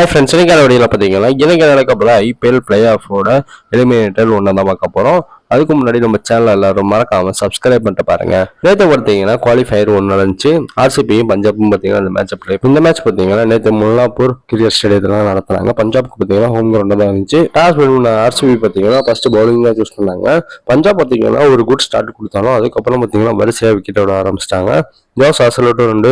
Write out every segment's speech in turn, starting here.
Hi friends, இன்னைக்கான வீடியோவில் பார்த்தீங்கன்னா இன்னைக்கு நடக்க போகிற ஐபிஎல் பிளே ஆஃபோட எலிமினேட்டர் ஒன்று தான் பார்க்க போகிறோம். அதுக்கு முன்னாடி நம்ம சேனல் எல்லாரும் மறக்காம சப்ஸ்கிரைப் பண்ணிட்டு பாருங்க. நேற்று பார்த்தீங்கன்னா குவாலிஃபயர் ஒன்று நடந்துச்சு. ஆர்சிபியும் பஞ்சாபும் பார்த்தீங்கன்னா இந்த மேட்ச் பிளே. இந்த மேட்ச் பார்த்தீங்கன்னா நேற்று முல்லாப்பூர் கிரிக்கெட் ஸ்டேடியத்தில் நடத்துனாங்க. பஞ்சாப்க்கு பார்த்தீங்கன்னா ஹோம் கிரவுண்ட் தான் இருந்துச்சு. டாஸ் வின் ஆர்சிபி பார்த்தீங்கன்னா ஃபர்ஸ்ட் பவுலிங் தான் சூஸ் பண்ணாங்க. பஞ்சாப் பார்த்தீங்கன்னா ஒரு குட் ஸ்டார்ட் கொடுத்தாலும் அதுக்கப்புறம் பார்த்தீங்கன்னா வரிசையாக விக்கெட் விட ஆரம்பிச்சிட்டாங்க. ஜோஸ் ஆசலோட்டு ரெண்டு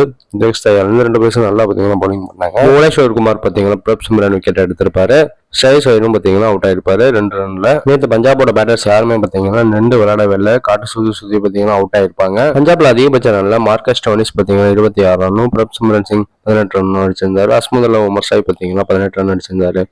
பேரும் நல்லா பார்த்தீங்கன்னா பவுலிங் பண்ணாங்க. புவனேஸ்வர் குமார் பார்த்தீங்கன்னா பிரப் சிம்ரன் விக்கெட் எடுத்திருப்பாரு. ஷேஸ் ஐயரும் பார்த்தீங்கன்னா அவுட் ஆயிருப்பாரு 2 ரன்ல. நேற்று பஞ்சாபோட பேட்டர்ஸ் யாருமே பார்த்தீங்கன்னா 2 விளையாடவே இல்லை. காட்டு சுத்தி பார்த்தீங்கன்னா அவுட் ஆயிருப்பாங்க. பஞ்சாப்ல அதிகபட்ச ரன்ல மார்க்கஸ் ஸ்டோனிஸ் பார்த்தீங்கன்னா 26 ரன்னும், பிரப் சிம்ரன் சிங் 18 ரன் அடிச்சிருந்தாரு. அஸ்முதுல்லா உமர் சாய் பார்த்தீங்கன்னா 18 ரன் அடிச்சிருந்தாரு.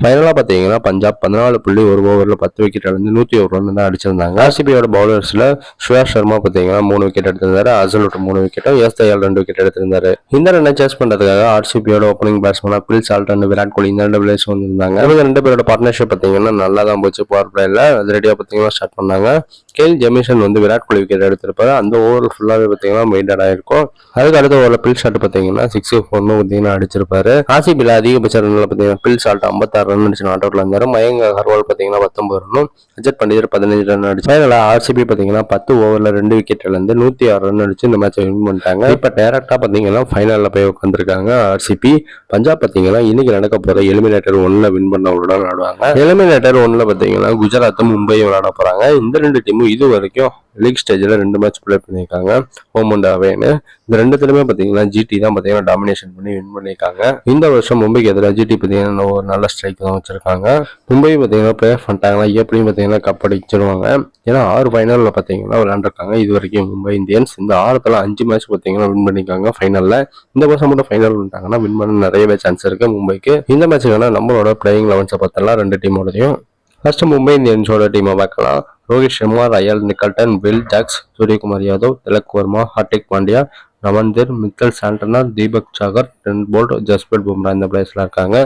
ஃபைனலா பாத்தீங்கன்னா பஞ்சாப் 14.1 ஓவர்ல 10 விக்கெட் இழந்து 101 ரன் தான் அடிச்சிருந்தாங்க. ஆர்சிபியோட பவுலர்ஸ்ல சுயாஷ் சர்மா பாத்தீங்கன்னா 3 விக்கெட் எடுத்திருந்தாரு. அசலோட் 3 விக்கெட்டும், எஸ் தயால் 2 விக்கெட் எடுத்திருந்தாரு. இந்த ரன்னை சேஸ் பண்றதுக்காக ஆர்சிபியோட ஓப்பனிங் பேட்ஸ்மேனா Phil Salt and Virat Kohli இந்த 2 பிளேயர்ஸ் வந்திருந்தாங்க. இவங்க 2 பேரோட பார்ட்னர்ஷிப் பாத்தீங்கன்னா நல்லா தான் போச்சு. பவர் பிளேல அது ரெடியா பாத்தீங்கன்னா ஸ்டார்ட் பண்ணாங்க. Khel Jamieson Virat Kohli wicket எடுத்திருப்பாரு. அந்த ஓவர் ஃபுல்லாவே பாத்தீங்கன்னா மெயின்டட் ஆயிருக்கும். அதுக்கு அடுத்த ஓவர்ல பில் ஷாட் பாத்தீங்கன்னா 6 4 பாத்தீங்கன்னா அடிச்சிருப்பாரு. ஆர்சிபில அதிகபட்ச ரன்ல பாத்தீங்கன்னா பில் ஷாட் 56 ரன் அடிச்சு நாட் அவுட்ல இருந்தாரு. மயங்க் அகர்வால் பாத்தீங்கன்னா 19 ரன்னும், அஜித் பண்டிதர் 15 ரன் அடிச்சு ஃபைனலா ஆர்சிபி பாத்தீங்கன்னா 10 ஓவர்ல 2 விக்கெட் இழந்து 106 ரன் அடிச்சு இந்த மேட்சை வின் பண்ணிட்டாங்க. இப்ப டைரக்டா பாத்தீங்கன்னா ஃபைனல்ல போய் உட்காந்துருக்காங்க ஆர்சிபி. பஞ்சாப் பாத்தீங்கன்னா இன்னைக்கு நடக்க போற எலிமினேட்டர் 1 வின் பண்ணவங்களோட விளையாடுவாங்க. எலிமினேட்டர் 1 பாத்தீங்கன்னா குஜராத்தும் மும்பையும் விளையாட போறாங்க. இந்த 2 டீமும் இது வரைக்கும் லீக் ஸ்டேஜ்ல 2 மேட்ச் பிளே பண்ணிருக்காங்க, ஹோம் அண்ட் அவேன்னு. இந்த 2த்துலயுமே பாத்தீங்கன்னா ஜிடி தான் பாத்தீங்கன்னா டாமினேஷன் பண்ணி வின் பண்ணிருக்காங்க. இந்த வருஷம் மும்பைக்கு எதிராக ஜிடி பாத்தீங்கன்னா ஒரு நல்ல ஸ்ட்ரைக் தான் வச்சிருக்காங்க. மும்பை பாத்தீங்கன்னா பிளே பண்ணிட்டாங்கன்னா எப்படியும் பாத்தீங்கன்னா கப் அடிச்சிருவாங்க. ஏன்னா 6 ஃபைனல்ல பாத்தீங்கன்னா விளையாண்டுருக்காங்க இது வரைக்கும் மும்பை இந்தியன்ஸ். இந்த 6த்துல 5 மேட்ச் பாத்தீங்கன்னா வின் பண்ணிருக்காங்க ஃபைனல்ல. இந்த வருஷம் மட்டும் ஃபைனல் வந்துட்டாங்கன்னா வின் பண்ண நிறையவே சான்ஸ் இருக்கு மும்பைக்கு. இந்த மேட்சுக்கான நம்மளோட பிளேயிங் 11 பார்த்தலாம் 2 டீமோடையும். ஃபர்ஸ்ட் மும்பை இந்தியன்ஸோட டீமை பார்க்கலாம். Rohit Sharma, Ryan Rickelton, Will Jacks, Suryakumar Yadav, Tilak Varma, Hardik Pandya, ரமன்தீர், Mitchell Santner, Deepak Chahar, Trent Boult, Jasprit Bumrah இந்த பிளேஸ்ல இருக்காங்க.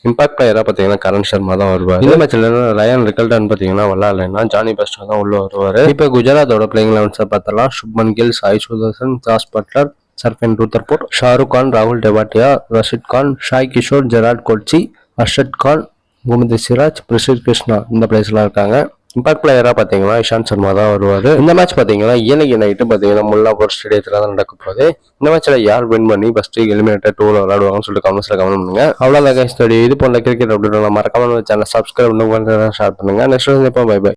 இம்பாக்ட் பிளேயரா பாத்தீங்கன்னா கரண் சர்மா தான் வருவார். இந்த மேட்ச்ல ரயான் நிக்கல்டன் பாத்தீங்கன்னா விளையாடலைன்னா ஜானி பெஸ்டோ தான் உள்ள வருவாரு. இப்ப குஜராத்தோட பிளேயிங் 11 பார்த்தலாம். Shubman Gill, Sai Sudharsan, Jos Buttler, Sherfane Rutherford, Shahrukh Khan, ராகுல் டெவாட்டியா, ரஷித் கான், ஷாய் கிஷோர், ஜெராட் கோட்சி, அர்ஷத் கான், முகமது சிராஜ், பிரசித் கிருஷ்ணா இந்த பிளேஸ்ல இருக்காங்க. இம்பாக்ட் பிளேயரா பாத்தீங்கன்னா இஷாந்த் சர்மா தான் வருவாரு. இந்த மேட்ச் பாத்தீங்கன்னா இன்னைக்கு நைட்டு பாத்தீங்கன்னா முல்லாப்பூர் ஸ்டேடியத்துல தான் நடக்க போகுது. இந்த மேட்ச்ல யார் வின் பண்ணி ஃபர்ஸ்ட் எலிமினேட்டர் 2 விளையாடுவாங்கன்னு சொல்லிட்டு கமெண்ட்ஸ்ல கமெண்ட் பண்ணுங்க. அவ்வளவுதான் கைஸ். இது போன்ற கிரிக்கெட் அப்டேட் மறக்காம சேனல் சப்ஸ்கிரைப் பண்ணுங்க, ஷேர் பண்ணுங்க. Next bye by.